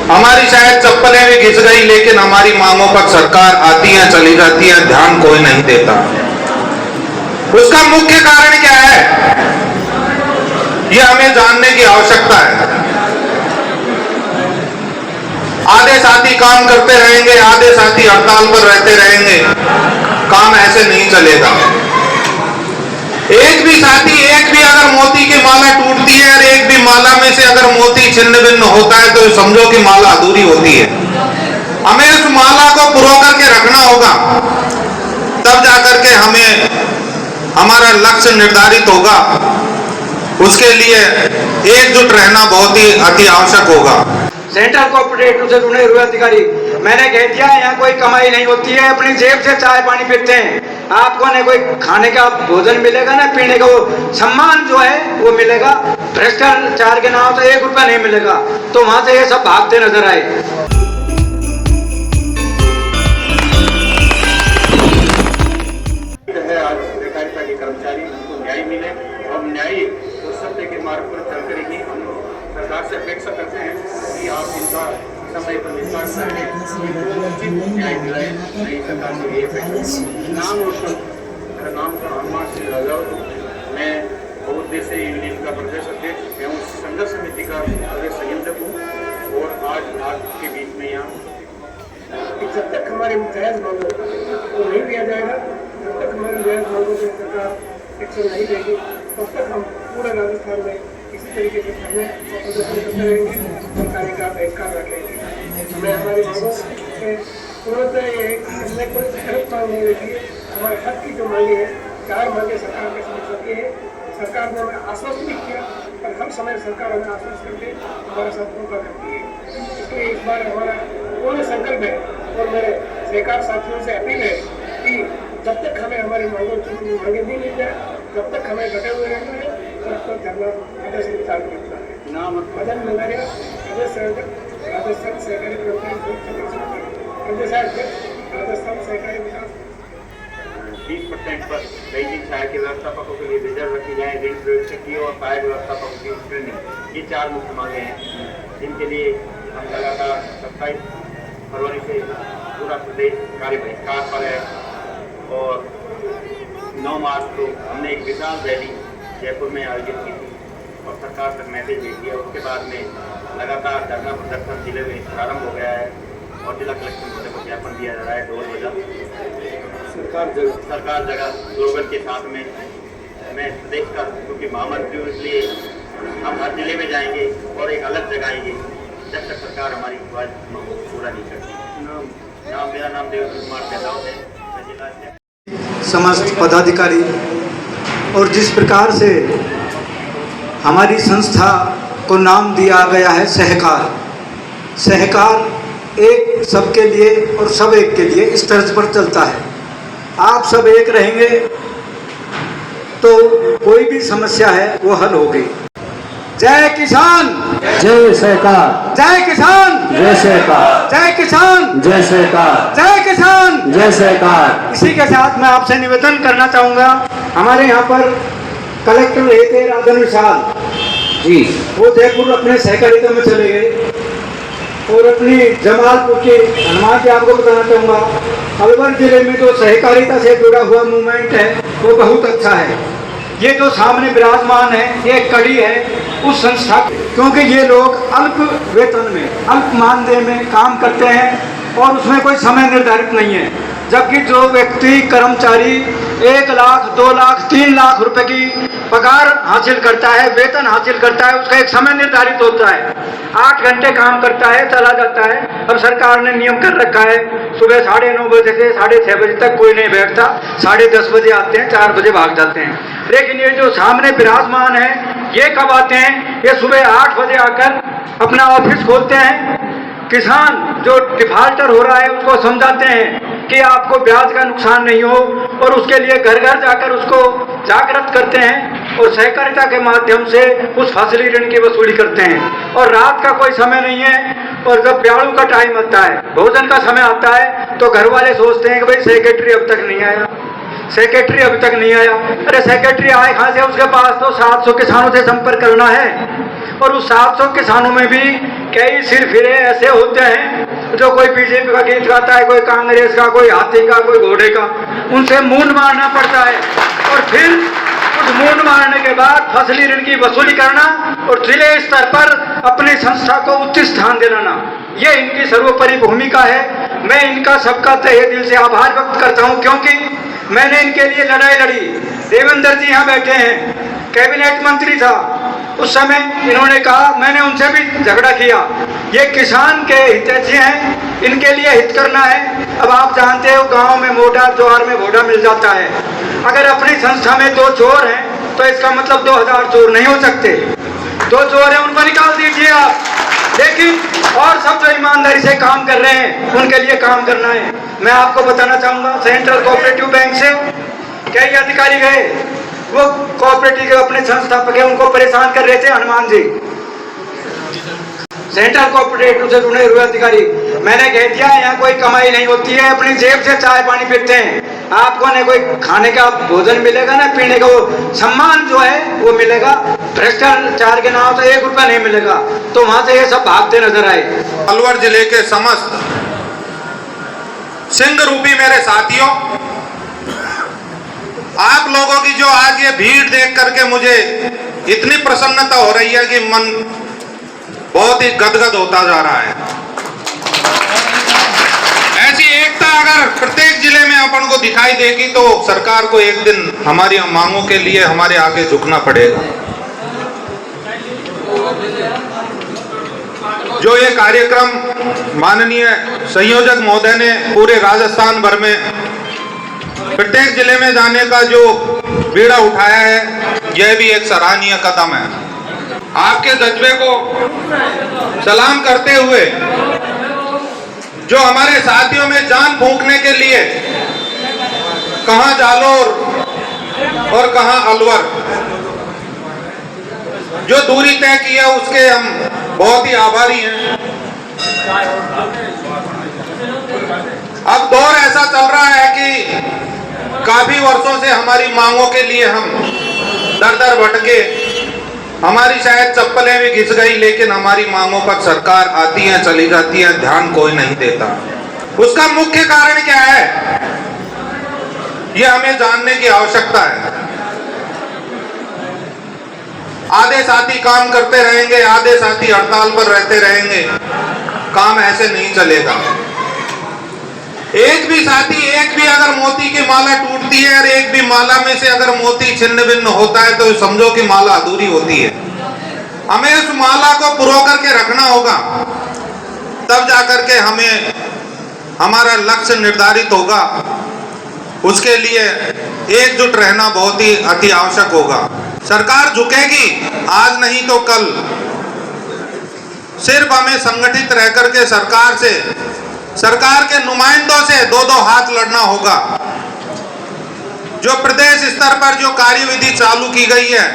हमारी शायद चप्पलें भी घिस गई, लेकिन हमारी मांगों पर सरकार आती है चली जाती है, ध्यान कोई नहीं देता। उसका मुख्य कारण क्या है, यह हमें जानने की आवश्यकता है। आधे साथी काम करते रहेंगे, आधे साथी हड़ताल पर रहते रहेंगे, काम ऐसे नहीं चलेगा। एक भी साथी, एक भी अगर मोती की माला टूटती है और एक भी माला में से अगर मोती छिन्न भिन्न होता है तो समझो कि माला अधूरी होती है। हमें उस माला को पुरो करके रखना होगा, तब जाकर के हमें हमारा लक्ष्य निर्धारित होगा। उसके लिए एकजुट रहना बहुत ही अति आवश्यक होगा। सेंट्रल कोऑपरेटिव से जुड़े हुए अधिकारी, मैंने कह दिया यहाँ कोई कमाई नहीं होती है, अपनी जेब से चाय पानी पीते हैं। आपको न कोई खाने का भोजन मिलेगा ना पीने का वो सम्मान जो है वो मिलेगा। भ्रष्टाचार के नाम से 1 रुपया नहीं मिलेगा। तो वहां से ये सब भागते नजर आए। आज सहकारिता के कर्मचारी उनको न्याय मिले और न्याय उस सत्य के मार्ग पर चल कर ही हम सरकार से अपेक्षा करते हैं कि आप इनका समय पर विश्वास करें, उचित न्याय दिलाए। नई सरकार से ये अपेक्षा। नाम रोशन, मेरा नाम तो हनुमान सिंह राजा, मैं बहुत देर से यूनियन का प्रदेश अध्यक्ष एवं संघर्ष समिति का प्रदेश संयोजक हूँ। और आज आपके बीच में यहाँ जब तक हमारे जायज मांगों को नहीं दिया जाएगा, जब तक हमारी जायज मांगों पर सरकार एक्शन नहीं लेगी, तब तक हम पूरे राजस्थान में इसी तरीके से धरने और प्रदर्शन करते रहेंगे और कार्य का बहिष्कार रखेंगे। हमें हमारी मांगों से पूर्णतः ये हमने कोई गलत मांग नहीं रखी है। हमारे हक की जो मांगे हैं, 4 मांगे सरकार के समक्ष रखी है। सरकार ने हमें आश्वस्त भी किया, पर हर समय सरकार हमें आश्वस्त करके हमारे साथ धोखा करती है। इसलिए इस बार हमारा पूर्ण संकल्प है और मेरे सहकार साथियों से अपील है कि जब तक हमें हमारी मांगे नहीं मिल जाए, जब तक हमें डटे हुए रहना है, तब तक धरना प्रदर्शन चालू रखना है। नाम मदन नगरिया, राजस्थान सहकारी राजस्थान सहकारी विकास 20% पर दैनिक सहायक के व्यवस्थापकों के लिए रिजर्व रखी जाए, ऋण प्रयोजकी और सहायक व्यवस्थापकों की ट्रेनिंग। ये 4 मुख्य मांगे हैं, जिनके लिए हम लगातार 27 फरवरी से पूरा प्रदेश कार्य बहिष्कार पर है। और 9 मार्च को हमने एक विशाल रैली जयपुर में आयोजित की थी और सरकार तक मैसेज भेज दिया। उसके बाद में लगातार धरना प्रदर्शन जिले में प्रारंभ हो गया है और जिला कलेक्टर महोदय को ज्ञापन दिया जा रहा है। 2 बजे सरकार जगह स्लोगन के साथ में मैं प्रदेश का, क्योंकि महामंत्री हूँ, इसलिए हम हर जिले में जाएंगे और एक अलग जगाएंगे जब तक सरकार हमारी आवाज पूरा नहीं करती। मेरा नाम देवेंद्र कुमार यादव है, मैं जिला समस्त पदाधिकारी और जिस प्रकार से हमारी संस्था को नाम दिया गया है सहकार, सहकार एक सबके लिए और सब एक के लिए इस तर्ज पर चलता है। आप सब एक रहेंगे तो कोई भी समस्या है वो हल होगी। जय किसान, जय सहकार, जय किसान, जय सहकार, जय किसान, जय सहकार, जय किसान, जय सहकार। इसी के साथ मैं आपसे निवेदन करना चाहूँगा, हमारे यहाँ पर कलेक्टर थे राजन विशाल जी, वो जयपुर अपने सहकारिता में चले गए और अपनी जमालपुर के हनुमान जी आपको बताना चाहूँगा, अलवर जिले में जो सहकारिता से जुड़ा हुआ मूवमेंट है वो बहुत अच्छा है। ये जो सामने विराजमान है ये कड़ी है उस संस्था, क्योंकि ये लोग अल्प वेतन में, अल्प मानदेय में काम करते हैं और उसमें कोई समय निर्धारित नहीं है। जबकि जो व्यक्ति कर्मचारी 1 लाख, 2 लाख, 3 लाख रुपए की पगार हासिल करता है, वेतन हासिल करता है, उसका एक समय निर्धारित होता है। 8 घंटे काम करता है, चला जाता है। अब सरकार ने नियम कर रखा है सुबह 9:30 बजे से 6:30 बजे तक कोई नहीं बैठता, 10:30 बजे आते हैं, 4 बजे भाग जाते हैं। लेकिन ये जो सामने विराजमान है ये कब आते हैं? ये सुबह 8 बजे आकर अपना ऑफिस खोलते हैं। किसान जो डिफाल्टर हो रहा है उसको समझाते हैं कि आपको ब्याज का नुकसान नहीं हो और उसके लिए घर घर जाकर उसको जागृत करते हैं और सहकारिता के माध्यम से उस फसली ऋण की वसूली करते हैं। और रात का कोई समय नहीं है और जब ब्याड़ू का टाइम आता है, भोजन का समय आता है, तो घर वाले सोचते हैं कि भाई सेक्रेटरी अब तक नहीं आया, सेक्रेटरी अभी तक नहीं आया। अरे सेक्रेटरी आए कहाँ से? उसके पास तो 700 किसानों से संपर्क करना है और उस 700 किसानों में भी कई सिर फिरे ऐसे होते हैं जो कोई बीजेपी का गीत गाता है, कोई कांग्रेस का, कोई हाथी का, कोई घोड़े का, उनसे मूंड मारना पड़ता है और फिर उस मूंड मारने के बाद फसली ऋण की वसूली करना और जिले स्तर पर अपनी संस्था को उच्च स्थान दिलाना, ये इनकी सर्वोपरि भूमिका है। मैं इनका सबका तहे दिल से आभार व्यक्त करता हूं, क्योंकि मैंने इनके लिए लड़ाई लड़ी। देवेंद्र जी यहाँ बैठे हैं, कैबिनेट मंत्री था उस समय, इन्होंने कहा, मैंने उनसे भी झगड़ा किया, ये किसान के हितैषी हैं, इनके लिए हित करना है। अब आप जानते हो गांव में मोटा, ज्वार में घोड़ा मिल जाता है। अगर अपनी संस्था में 2 चोर हैं तो इसका मतलब 2000 चोर नहीं हो सकते। 2 चोर हैं, उनको निकाल दीजिए आप, लेकिन और सब जो ईमानदारी से काम कर रहे हैं उनके लिए काम करना है। मैं आपको बताना चाहूँगा, सेंट्रल कोऑपरेटिव बैंक से कई अधिकारी गए, वो कोऑपरेटिव के अपने संस्थापक है, उनको परेशान कर रहे थे हनुमान जी, सेंट्रल कोऑपरेटिव से जुड़े हुए अधिकारी। मैंने कह दिया यहाँ कोई कमाई नहीं होती है, अपनी जेब से चाय पानी पीते हैं, आपको न कोई खाने का भोजन मिलेगा ना पीने का वो सम्मान जो है वो मिलेगा, भ्रष्टाचार के नाम से 1 रुपया नहीं मिलेगा। तो वहां से ये सब भागते नजर आए। अलवर जिले के समस्त सिंह रूपी मेरे साथियों, आप लोगों की जो आज ये भीड़ देख करके मुझे इतनी प्रसन्नता हो रही है कि मन बहुत ही गदगद होता जा रहा है। ऐसी एकता अगर प्रत्येक जिले में अपन को दिखाई देगी तो सरकार को एक दिन हमारी मांगों के लिए हमारे आगे झुकना पड़ेगा। जो ये कार्यक्रम माननीय संयोजक महोदय ने पूरे राजस्थान भर में प्रत्येक जिले में जाने का जो बीड़ा उठाया है, यह भी एक सराहनीय कदम है। आपके जज्बे को सलाम करते हुए जो हमारे साथियों में जान फूंकने के लिए कहां जालोर और कहां अलवर जो दूरी तय की है उसके हम बहुत ही आभारी हैं। अब दौर ऐसा चल रहा है कि काफी वर्षों से हमारी मांगों के लिए हम दर दर भटके, हमारी शायद चप्पलें भी घिस गई, लेकिन हमारी मांगों पर सरकार आती है चली जाती है, ध्यान कोई नहीं देता। उसका मुख्य कारण क्या है, यह हमें जानने की आवश्यकता है। आधे साथी काम करते रहेंगे, आधे साथी हड़ताल पर रहते रहेंगे, काम ऐसे नहीं चलेगा। एक भी साथी, एक भी अगर मोती की माला टूटती है और एक भी माला में से अगर मोती छिन्न भिन्न होता है तो समझो कि माला अधूरी होती है। हमें उस माला को पुरो करके रखना होगा, तब जाकर के हमें हमारा लक्ष्य निर्धारित होगा। उसके लिए एकजुट रहना बहुत ही अति आवश्यक होगा। सरकार झुकेगी आज नहीं तो कल, सिर्फ हमें संगठित रह करके सरकार के नुमाइंदों से 2-2 हाथ लड़ना होगा। जो प्रदेश स्तर पर जो कार्यविधि चालू की गई है,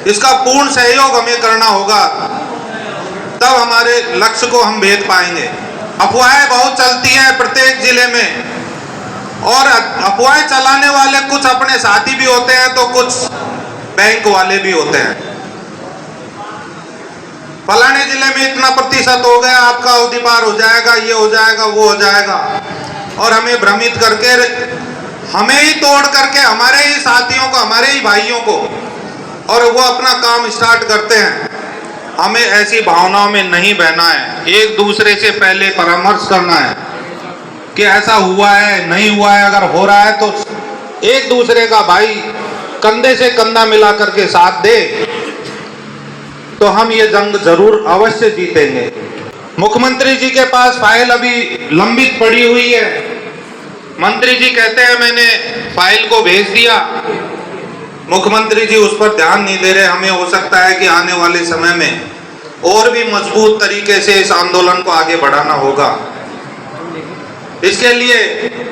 इसका पूर्ण सहयोग हमें करना होगा, तब हमारे लक्ष्य को हम भेद पाएंगे। अफवाहें बहुत चलती हैं प्रत्येक जिले में, और अफवाहें चलाने वाले कुछ अपने साथी भी होते हैं तो कुछ बैंक वाले भी होते हैं। फलाने जिले में इतना प्रतिशत हो गया, आपका अवधि पार हो जाएगा, ये हो जाएगा, वो हो जाएगा, और हमें भ्रमित करके, हमें ही तोड़ करके हमारे ही साथियों को, हमारे ही भाइयों को, और वो अपना काम स्टार्ट करते हैं। हमें ऐसी भावनाओं में नहीं बहना है। एक दूसरे से पहले परामर्श करना है कि ऐसा हुआ है, नहीं हुआ है। अगर हो रहा है तो एक दूसरे का भाई कंधे से कंधा मिला करके साथ दे, तो हम ये जंग जरूर अवश्य जीतेंगे। मुख्यमंत्री जी के पास फाइल अभी लंबित पड़ी हुई है। मंत्री जी कहते हैं मैंने फाइल को भेज दिया, मुख्यमंत्री जी उस पर ध्यान नहीं दे रहे। हमें हो सकता है कि आने वाले समय में और भी मजबूत तरीके से इस आंदोलन को आगे बढ़ाना होगा। इसके लिए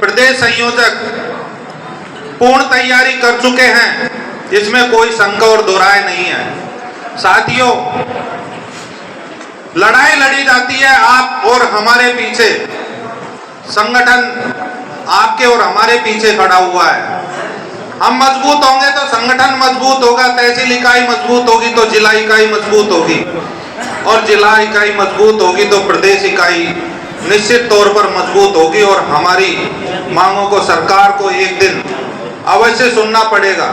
प्रदेश संयोजक पूर्ण तैयारी कर चुके हैं, इसमें कोई शंका और दो राय नहीं है। साथियों, लड़ाई लड़ी जाती है आप और हमारे पीछे, संगठन आपके और हमारे पीछे खड़ा हुआ है। हम मजबूत होंगे तो संगठन मजबूत होगा, तहसील इकाई मजबूत होगी तो जिला इकाई मजबूत होगी। और जिला इकाई मजबूत होगी तो प्रदेश इकाई निश्चित तौर पर मजबूत होगी और हमारी मांगों को सरकार को एक दिन अवश्य सुनना पड़ेगा।